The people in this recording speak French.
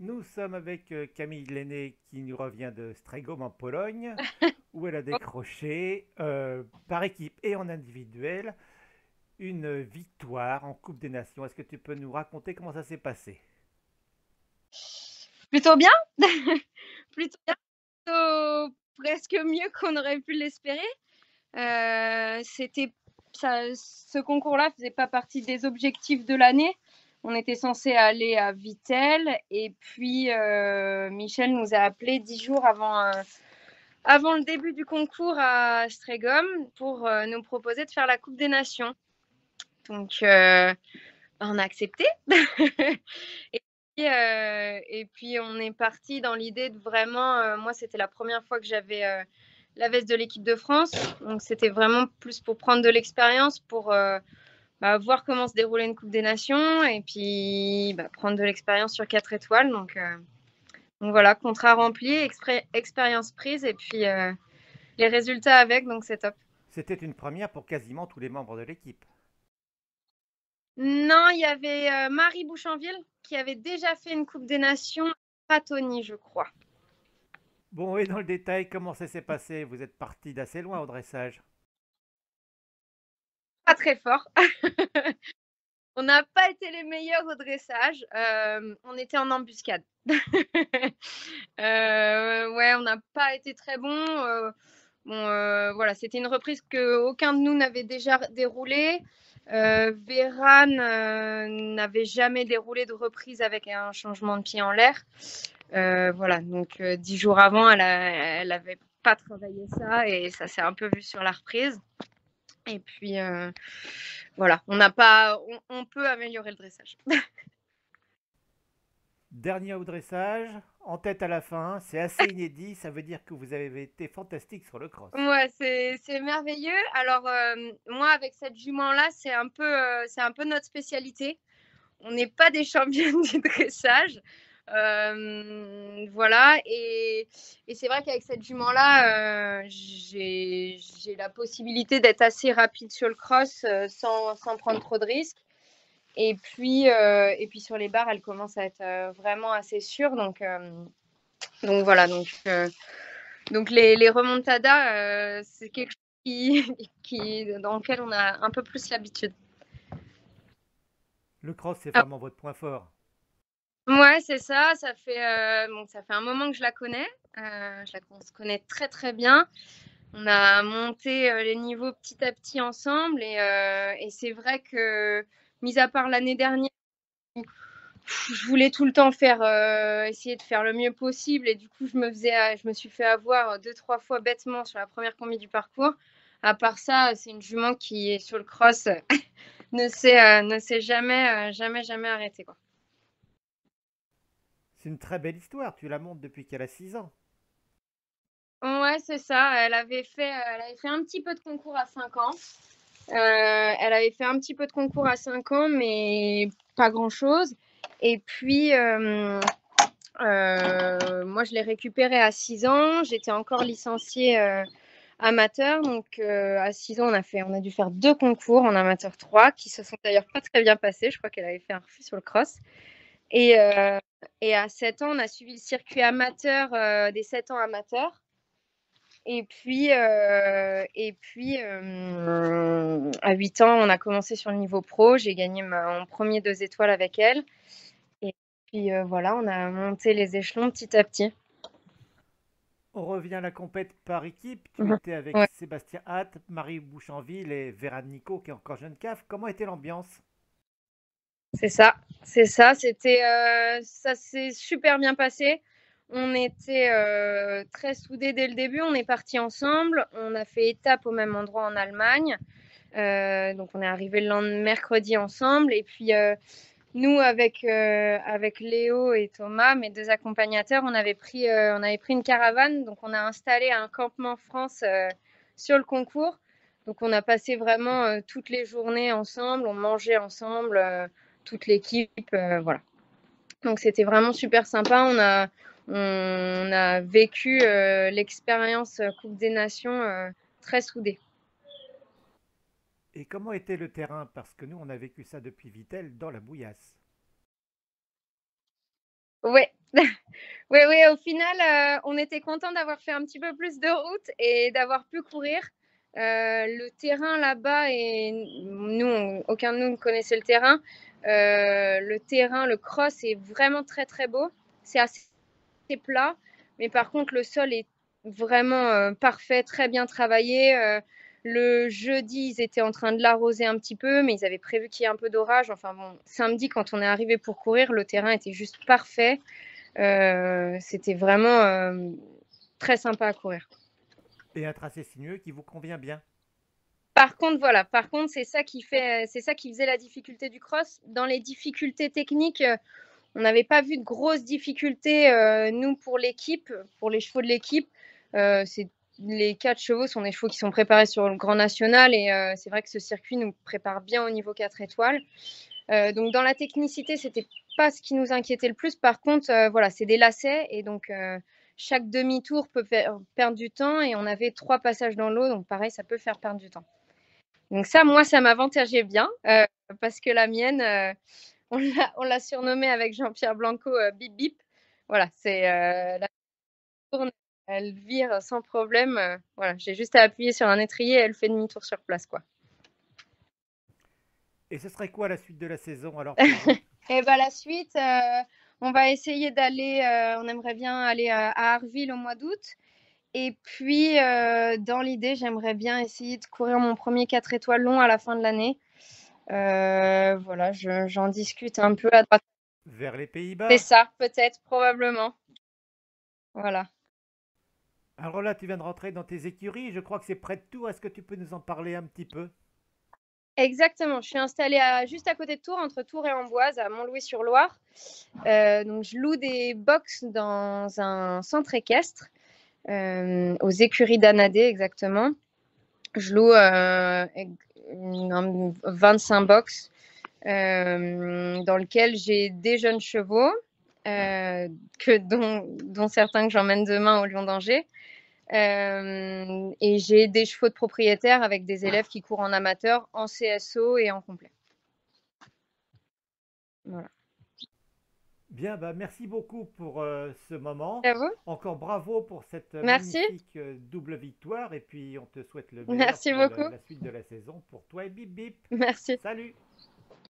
Nous sommes avec Camille Lenné qui nous revient de Strégom en Pologne, où elle a décroché par équipe et en individuel une victoire en Coupe des Nations. Est-ce que tu peux nous raconter comment ça s'est passé? Plutôt bien, plutôt bien, plutôt presque mieux qu'on aurait pu l'espérer. C'était ça, ce concours-là faisait pas partie des objectifs de l'année. On était censé aller à Vittel et puis Michel nous a appelé 10 jours avant le début du concours à Strégom pour nous proposer de faire la Coupe des Nations. Donc on a accepté. Et puis on est parti dans l'idée de vraiment, moi c'était la première fois que j'avais la veste de l'équipe de France, donc c'était vraiment plus pour prendre de l'expérience, pour voir comment se déroulait une Coupe des Nations, et puis prendre de l'expérience sur 4 étoiles. Donc voilà, contrat rempli, expérience prise, et puis les résultats avec, donc c'est top. C'était une première pour quasiment tous les membres de l'équipe. Non, il y avait Marie Bouchanville qui avait déjà fait une Coupe des Nations à Tony, je crois. Bon, et dans le détail, comment ça s'est passé? Vous êtes parti d'assez loin au dressage. Pas très fort. On n'a pas été les meilleurs au dressage. On était en embuscade. Ouais, on n'a pas été très bon. Bon, voilà, c'était une reprise que aucun de nous n'avait déjà déroulée. Véran n'avait jamais déroulé de reprise avec un changement de pied en l'air. Voilà, donc 10 jours avant, elle avait pas travaillé ça et ça s'est un peu vu sur la reprise. Et puis voilà, on n'a pas, on peut améliorer le dressage. Dernier au dressage, en tête à la fin, c'est assez inédit, ça veut dire que vous avez été fantastique sur le cross. Ouais, c'est merveilleux. Alors moi, avec cette jument-là, c'est un peu notre spécialité. On n'est pas des championnes du dressage. Voilà, et c'est vrai qu'avec cette jument-là, j'ai la possibilité d'être assez rapide sur le cross sans prendre trop de risques. Et puis sur les barres, elle commence à être vraiment assez sûre. Donc voilà, donc les remontadas, c'est quelque chose dans lequel on a un peu plus l'habitude. Le cross, c'est Ah, vraiment votre point fort. ouais, c'est ça. Ça fait un moment que je la connais. On se connaît très très bien. On a monté les niveaux petit à petit ensemble, et c'est vrai que, mis à part l'année dernière, je voulais tout le temps essayer de faire le mieux possible, et du coup je me suis fait avoir deux trois fois bêtement sur la première combi du parcours. À part ça, c'est une jument qui est sur le cross, ne s'est jamais arrêtée, quoi. C'est une très belle histoire, tu la montes depuis qu'elle a 6 ans. Ouais, c'est ça. Elle avait fait un petit peu de concours à 5 ans. Elle avait fait un petit peu de concours à 5 ans, mais pas grand-chose. Et puis, moi, je l'ai récupérée à 6 ans. J'étais encore licenciée amateur. Donc, à 6 ans, on a dû faire deux concours en amateur 3 qui se sont d'ailleurs pas très bien passés. Je crois qu'elle avait fait un refus sur le cross. Et, euh, et à 7 ans, on a suivi le circuit amateur des 7 ans amateurs. Et puis, à 8 ans, on a commencé sur le niveau pro. J'ai gagné mon premier 2 étoiles avec elle. Et puis voilà, on a monté les échelons petit à petit. On revient à la compète par équipe. Tu Mhm. étais avec Ouais, Sébastien Hatt, Marie Bouchanville et Vera Nico, qui est encore jeune CAF. Comment était l'ambiance? c'est ça, c'est ça. Ça s'est super bien passé. On était très soudés dès le début. On est partis ensemble. On a fait étape au même endroit en Allemagne. Donc on est arrivé le lendemain mercredi ensemble. Et puis nous, avec Léo et Thomas, mes deux accompagnateurs, on avait pris une caravane. Donc on a installé un campement France sur le concours. Donc on a passé vraiment toutes les journées ensemble, on mangeait ensemble, toute l'équipe, voilà. Donc c'était vraiment super sympa. On a vécu l'expérience Coupe des Nations très soudée. Et comment était le terrain? Parce que nous, on a vécu ça depuis Vittel dans la bouillasse. Ouais, Oui, oui, au final, on était content d'avoir fait un petit peu plus de route et d'avoir pu courir. Le terrain là-bas, et nous, aucun de nous ne connaissait le terrain. Le terrain, le cross est vraiment très très beau. C'est assez plat, mais par contre, le sol est vraiment parfait, très bien travaillé. Le jeudi, ils étaient en train de l'arroser un petit peu, mais ils avaient prévu qu'il y ait un peu d'orage. Enfin bon, samedi, quand on est arrivé pour courir, le terrain était juste parfait. C'était vraiment très sympa à courir. Et un tracé sinueux qui vous convient bien. Par contre, voilà, par contre, c'est ça qui faisait la difficulté du cross. Dans les difficultés techniques, on n'avait pas vu de grosses difficultés, nous, pour l'équipe, pour les chevaux de l'équipe. Les 4 chevaux sont des chevaux qui sont préparés sur le Grand National et c'est vrai que ce circuit nous prépare bien au niveau 4 étoiles. Donc, dans la technicité, c'était pas ce qui nous inquiétait le plus. Par contre, voilà, c'est des lacets et donc chaque demi-tour peut faire perdre du temps et on avait 3 passages dans l'eau, donc pareil, ça peut faire perdre du temps. Donc ça, moi, ça m'avantageait bien parce que la mienne, on l'a surnommée avec Jean-Pierre Blanco Bip Bip. Voilà, c'est la tourne, elle vire sans problème. Voilà, j'ai juste à appuyer sur un étrier et elle fait demi-tour sur place, quoi. Et ce serait quoi la suite de la saison alors pour vous? Et ben la suite, on va essayer d'aller, on aimerait bien aller à Arville au mois d'août. Et puis, dans l'idée, j'aimerais bien essayer de courir mon premier 4 étoiles long à la fin de l'année. Voilà, j'en discute un peu à droite. Vers les C'est Pays-Bas? ça, peut-être, probablement. Voilà. Alors là, tu viens de rentrer dans tes écuries, je crois que c'est près de Tours. Est-ce que tu peux nous en parler un petit peu? Exactement. Je suis installée juste à côté de Tours, entre Tours et Amboise, à Montlouis-sur-Loire. Donc, je loue des box dans un centre équestre, aux écuries d'Anadé, exactement. Je loue 25 box dans lequel j'ai des jeunes chevaux, dont certains que j'emmène demain au Lion d'Angers. Et j'ai des chevaux de propriétaires avec des élèves qui courent en amateur, en CSO et en complet. Voilà. Bien, bah merci beaucoup pour ce moment. À vous. Encore bravo pour cette Merci. magnifique double victoire et puis on te souhaite le meilleur Merci pour beaucoup. la suite de la saison pour toi et Bip Bip. Merci. Salut!